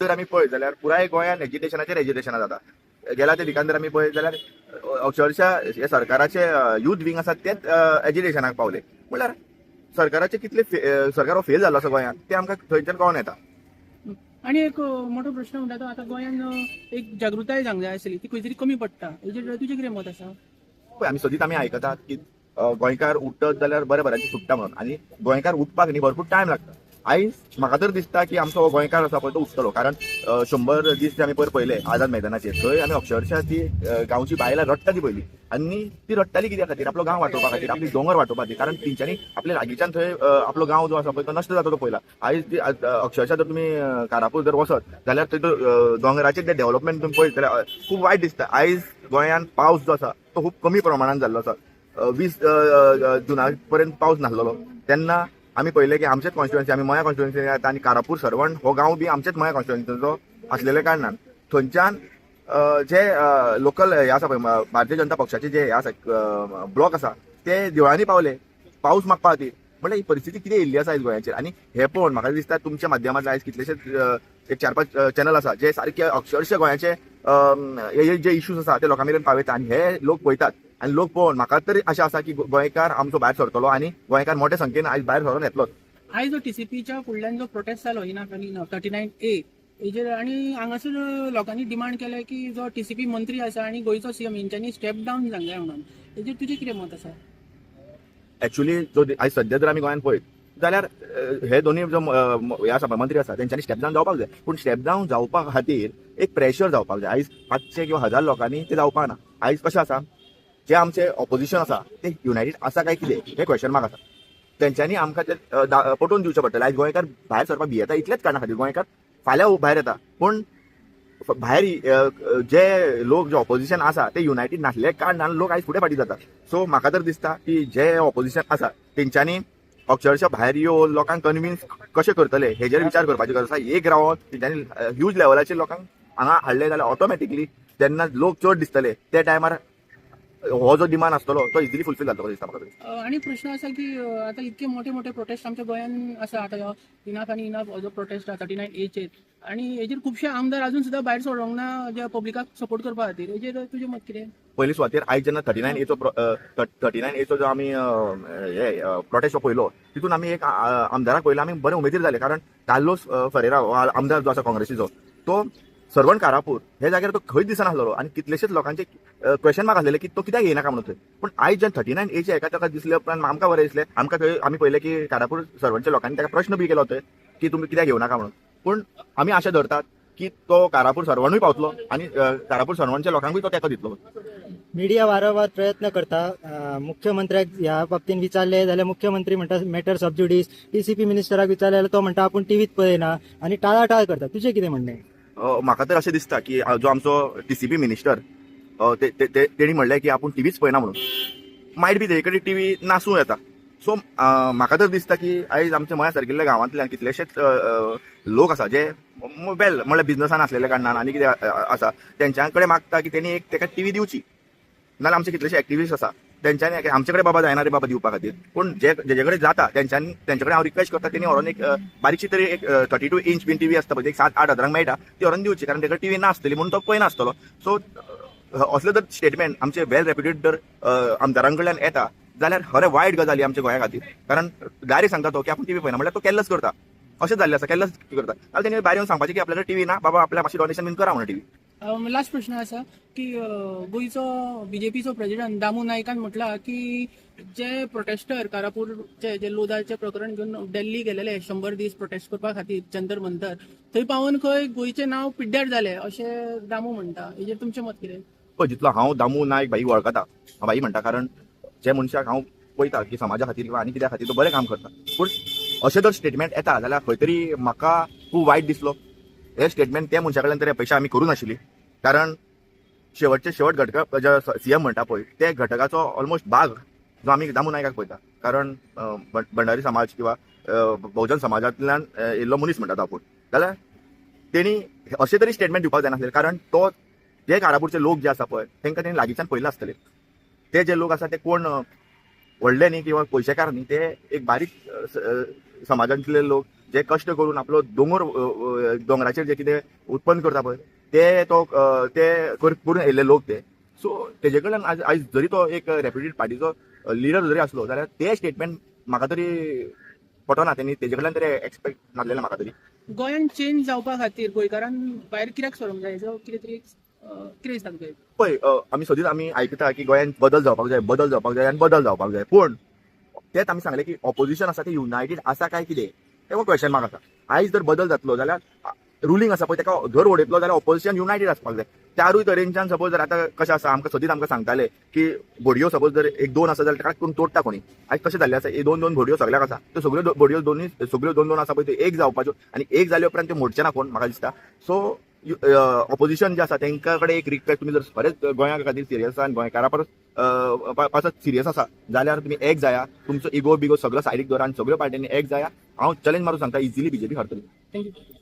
जर आमी पळयत जाल्यार पुराय गोंयांत एज्युकेशनां जाता. गेल्या ते दिकान जर आमी पळयत जाल्यार अक्षरशः हे सरकाराचे यूथ विंग आसात तेच एज्युकेशनाक पावले. म्हळ्यार सरकाराचे कितले सरकार हो फेल जाल्लो आसा गोंयांत तें आमकां थंयच्यान कळोन येता. आणि एक मोठो प्रश्न म्हणटा तो आतां गोंयांत एक जागृताय जावंक जाय आसली ती खंय तरी कमी पडटा. हेजेर तुजें कितें मत आसा? पळय आमी सदींच आयकतात की गोंयकार उठत जाल्यार बऱ्या बऱ्याची सुट्टा म्हणून आनी गोंयकार उठपाक न्ही भरपूर टायम लागता. आयज म्हाका तर दिसता की आमचो हो गोंयकार आसा पळय तो उठतलो. कारण 100 दीस जे आमी पयर पयले आझाद मैदानाचेर थंय आमी अक्षरशः ती गांवची बायलां रडटाली पयलीं. आनी ती रडटाली कित्या खातीर? आपलो गांव वाचोवपा खातीर, आपली दोंगर वाचोवपा खातीर. कारण तेंच्यांनी आपल्या लागींच्यान थंय आपलो गांव जो आसा पळय तो नश्ट जाता तो पयला. आयज ती अक्षरशः जर तुमी कारापूर जर वचत जाल्यार थंय दोंगराचेर जे डेव्हलपमेंट तुमी पळयत जाल्यार खूब वायट दिसता. आयज गोंयांत पावस जो आसा तो खूब कमी प्रमाणात जाल्लो आसा. 20 जुना पर्यंत पावस नासलेलो. तेन्ना आमी पळयलें की आमचेच कॉन्स्टिट्युएन्सी आमी मया कॉन्स्टिट्युएन्सी येता आनी कारापूर सरवण हो गांव बी आमचेच मया कॉन्स्टिट्युएन्सीचो असलेल्या कारणान थंयच्यान जे लोकल हे आसा पळय भारतीय जनता पक्षाचे जे हे आसा ब्लॉक आसा ते देवळांनी पावले पावस मागपा खातीर. म्हणल्यार ही परिस्थिती कितें येयल्ली आसा आयज गोंयाचेर. आनी हे पळोवन म्हाका दिसता तुमच्या माध्यमांतल्यान आयज कितलेशेच एक 4-5 चॅनल आसा जे सारके अक्षरशः गोंयाचे हे जे इश्यूज आसा ते लोकां मेरेन पावयता आनी हे लोक पळयतात. आनी लोक पळोवन म्हाका तरी आशा आसा की गोंयकार आमचो भायर सरतलो आनी गोंयकार मोठ्या संख्येन आयज भायर सरोन येतलोच. आयज जो टीसीपीच्या फुडल्यान जो प्रोटेस्ट जालो इनाकानी 39A हेजेर आनी हांगासर लोकांनी डिमांड केले की जो टीसीपी मंत्री आसा आनी गोंयचो सीएम हेंच्यांनी स्टेप डावन जावंक जाय म्हणून. हेजेर तुजें कितें मत आसा? एक्चुअली जो आयज सध्या जर आमी गोंयांत पळयत जाल्यार हे दोनूय जो हे आसा पळय मंत्री आसा तेंच्यांनी स्टेप डावन जावपाक जाय. पूण स्टेप डावन जावपा खातीर एक प्रेशर जावपाक जाय. आयज 500 किंवा 1000 लोकांनी ते जावपाक ना. आयज कशें आसा जे आमचे ऑपोजिशन आसा ते युनायटेड आसा काय कितें हे क्वेश्चन मार्क आसा. तेंच्यांनी आमकां ते पटोवन दिवचें पडटलें. आयज गोंयकार भायर सरपाक भियेता इतलेच कारणा खातीर. गोंयकार फाल्यां भायर येता पूण भायर जे लोक जे ऑपोजिशन आसा ते युनायटेड नासले कारणान लोक आयज फुडें फाटीं जातात. सो म्हाका तर दिसता की जे ऑपोजिशन आसा तेंच्यांनी अक्षरशः भायर येवन लोकांक कन्विन्स कशें करतले हेजेर विचार करपाची गरज आसा. एक रावोन तेंच्यांनी ह्यूज लेवलाचेर लोकांक हांगा हाडले जाल्यार ऑटोमॅटिकली जेन्ना लोक चड दिसतले त्या टायमार हो जो डिमांड आसतलो तो इजिली फुलफील जातलो दिसता म्हाका तरी. आणि प्रश्न असा की आता इतके मोठे मोठे प्रोटेस्ट आमच्या गोंयांत आसा. आता इनाफ आनी इनाफ हो जो प्रोटेस्ट आसा 39A आणि हेजेर खुबशे आमदार अजून सुद्धा भायर सरोंक ना ज्या पब्लिकाक सपोर्ट करपा खातीर. हेजेर तुजें मत कितें? पयली सुवातेर आयज जेन्ना 39A चो जो आमी हे प्रोटेस्ट पळयलो तितून आमी एक आमदाराक पळयलो आमी बरे उमेदीर जाले. कारण कार्लोस फरेरा हो आमदार जो आसा काँग्रेसीचो तो सरवण कारापूर हे जाग्यार तो खंयच दिसनासलो आनी कितलेशेच लोकांचे क्वेश्चन मार्क आसलेले की तो कित्याक येयनाका म्हणून थंय. पूण आयज जेन्ना 39A एका ताका दिसले उपरांत आमकां बरें दिसलें. आमकां थंय आमी पळयलें की कारापूर सरवणच्या लोकांनी ताका प्रश्न बी केलो थंय की तुमी कित्याक येवनाका म्हणून. पूण आमी आशा धरतात की तो कारापूर सरवणूय पावतलो आनी कारापूर सरवणच्या लोकांकूय तो तेंको दितलो. मीडिया वारंवार प्रयत्न करता मुख्यमंत्र्याक ह्या बाबतीन विचारले जाल्यार मुख्यमंत्री म्हणटा मॅटर सबज्युडिस. टीसीपी मिनिस्टराक विचारले जाल्यार तो म्हणटा आपूण टीव्हीत पळयना आनी टाळाटाळ करता. तुजें कितें म्हणणें? म्हाका तर अशें दिसता की जो आमचो टीसीपी मिनिस्टर तेणी म्हणलें की आपूण टीव्हीच पळयना म्हणून. मायट बी तेजे कडेन टीव्ही नासूं येता. सो म्हाका तर दिसता की आयज आमच्या मया सारकिल्ल्या गांवांतल्यान कितलेशेच लोक आसा जे वेल म्हळ्यार बिझनसान आसलेल्या कारणान आनी कितें आसा तेंच्या कडेन मागता की तेणी एक ताका टीव्ही दिवची. नाल्यार आमचे कितलेशे एक्टिविस्ट आसा तेंच्यांनी आमचे कडेन बाबा जायना रे बाबा दिवपा खातीर. पूण जेजे कडेन जाता तेंच्या कडेन हांव रिक्वेस्ट करता तेणी व्हरोन एक बारीकशी तरी एक 32 इंच बीन टीव्ही आसता पळय एक 7-8 हजारांक मेळटा ती व्हरोन दिवची. कारण तेका टीव्ही नासतली म्हणून तो पळयना आसतलो. सो असले जर स्टेटमेंट आमचे वेल रेप्युटेड जर आमदारां कडल्यान येता जाल्यार खरें वायट गजाली आमच्या गोंया खातीर. कारण डायरेक्ट सांगता तो की आपूण टीव्ही पळयना म्हळ्यार तो केल्लस करता. अशें जाल्लें आसा केल्लस करता. जाल्यार तेणी भायर येवन सांगपाचें की आपल्याकडे टीव्ही ना बाबा आपल्या मातशी डोनेशन बीन करा म्हणून टीव्ही. लास्ट प्रश्न असा की गोयचो बीजेपीचो प्रेसिडेंट दामू नायकान म्हटला की जे प्रोटेस्टर कारापूरचे जे लोदाचे प्रकरण घेऊन दिल्ली गेलेले 100 दीस प्रोटेस्ट करपा खातीर जंतर मंतर थंय पावून खंय गोयचें नांव पिड्ड्यार जालें अशें दामू म्हणटा. हेजेर तुमचें मत कितें? पळय जितलो हांव दामू नायक भाई वळखता हांव भाई म्हणटा. कारण जे मनशाक हांव पळयता की समाजा खातीर किंवा आनी कित्या खातीर तो बरें काम करता. पूण अशें जर स्टेटमेंट येता जाल्यार खंय तरी म्हाका खूब वायट दिसलो. हे स्टेटमेंट त्या मनशा कडल्यान तरी अपेक्षा आमी करूं नाशिल्ली. कारण शेवटचे शेवट घटक जे सीएम म्हणटा पळय ते घटकाचो ऑलमोस्ट भाग जो आमी दामू नायकाक पळयता. कारण भंडारी समाज किंवा बहुजन समाजांतल्यान येयल्लो मनीस म्हणटा तो आपूण. जाल्यार तेणी अशें तरी स्टेटमेंट दिवपाक जायनासलें. कारण तो जे कारापूरचे लोक जे आसा पळय तांकां तेणी लागींच्यान पळयल्ले आसतले. ते जे लोक आसा ते कोण व्हडले न्ही किंवा पयशेकार न्ही, ते एक बारीक समाजांतले लोक जे कश्ट करून आपलो दोंगराचेर जे कितें उत्पन्न करता पळय ते करून येयल्ले लोक ते. सो तेजे कडल्यान आयज जरी तो एक रेप्युटेड पार्टीचो लिडर जरी असलो जाल्यार ते स्टेटमेंट म्हाका तरी पटना. त्यांनी तेजे कडल्यान तरी एक्सपेक्ट नासलेलें म्हाका तरी. गोंयान चेंज जावपा खातीर गोंयकारान भायर कित्याक सरूंक जाय, जो कितें तरी कितें दिसता तुका? पळय आमी सदींच आमी आयकता की गोंयान बदल जावपाक जाय आनी बदल जावपाक जाय, पूण तेच आमी सांगलें की ऑपोजिशन आसा ते युनायटेड आसा काय कितें तें क्वेश्चन मार्क आसा. आयज जर बदल जातलो जाल्यार रुलींग आसा पळय तेका जर उडयतलो जाल्यार ऑपोजिशन युनायटेड आसपाक जाय. त्यारूय तरेच्यान सपोज जर आतां कशें आसा सदींच आमकां सांगताले की भोडयो सपोज जर एक दोन आसा जाल्यार ताका करून तोडटा कोणी. आयज कशें जाल्लें आसा, दोन भोडयो सगळ्याक आसा, त्यो सगळ्यो भोडयो सगळ्यो दोन आसा पळय त्यो एक जावपाच्यो आनी एक जाले उपरांत त्यो मोडचे ना कोण म्हाका दिसता. सो ऑपोजिशन जे आसा तेंका कडेन एक रिक्वेस्ट, तुमी जर खरेंच गोंया खातीर सिरियस आसा आनी गोंयकारा पासत सिरियस आसा जाल्यार तुमी एक जाया, तुमचो इगो बिगो सगळो सायडीक दवरा आनी सगळ्यो पार्टींनी एक जाया. हांव चॅलेंज मारून सांगता इजिली बीजेपी हरतली. थँक्यू.